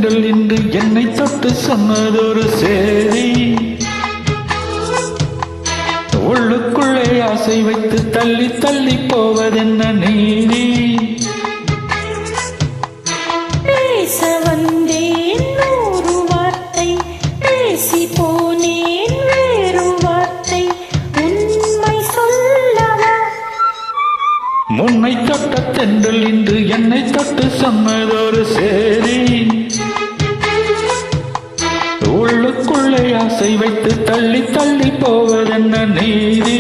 தென்றல் இன்று என்னை தொட்டு சொன்னதொரு சேரி. உள்ளுக்குள்ளே ஆசை வைத்து தள்ளி தள்ளி போவதென்ன நீதி. பேச வந்தேன் நூறு வார்த்தை, பேசி போனேன் வேறு வார்த்தை, உண்மை சொல்லவா? முன்னை தொட்ட தென்றல் இன்று என்னை தொட்டு சொன்னதொரு சேரி. உள்ளுக்குள்ளே ஆசை வைத்து தள்ளி தள்ளி போவதென்ன நீதி.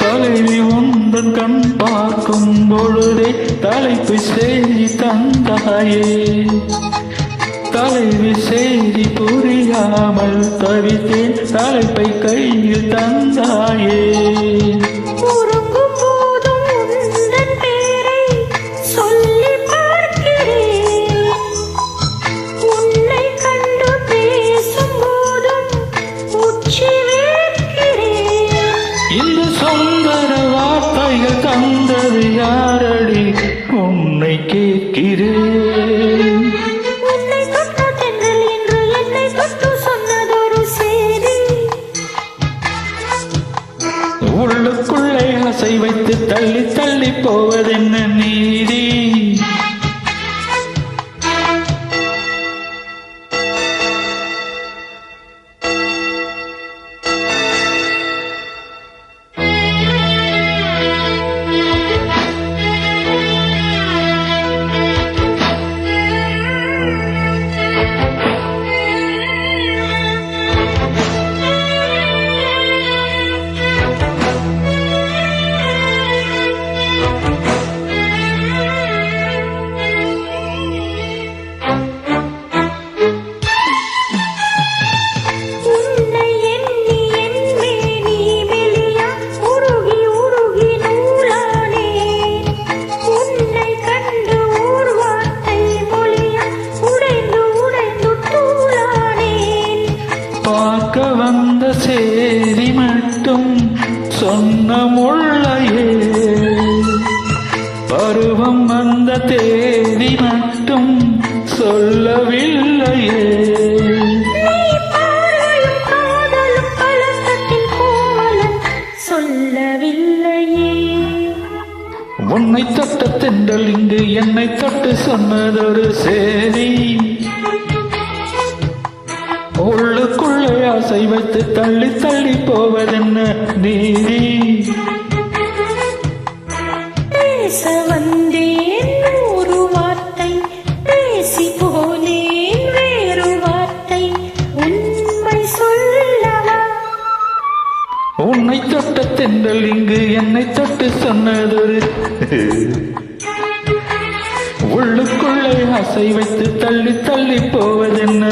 தலைவி உந்தன் கண் பார்க்கும் பொழுதே தலைப்பு செய்தி தந்தாயே. தலைவி செய்தி புரியாமல் தவித்தேன், தலைப்பை கையில் தந்தாயே. இந்த சுந்தர வார்த்தைகள் தந்தது யாரடி உன்னை கேட்கிறேன். உன்னை தொட்ட தென்றல் என்று என்னை தொட்டு சொன்னதொரு சேரி. உள்ளுக்குள்ளே ஆசை வைத்து தள்ளி தள்ளி போவதென்ன நீதி. வந்த சேரி மட்டும் சொன்ன முள்ளையே, பருவம் வந்த தேதி மட்டும் சொல்லவில்லையே. உன்னை தொட்ட தென்றல் இங்கு என்னை தொட்டு சொன்னதொரு சேரி. உள்ளுக்குள்ளே ஆசை வைத்து தள்ளி தள்ளி போவதென்ன நீதி. பேச வந்தேன் நூறு வார்த்தை, பேசி போனேன் வேறு வார்த்தை, உண்மை சொல்லவா? உன்னை தொட்ட தென்றல் இங்கு என்னை தொட்டு சொன்னதொரு உள்ளுக்குள்ளே ஆசை வைத்து தள்ளி தள்ளி போவதென்ன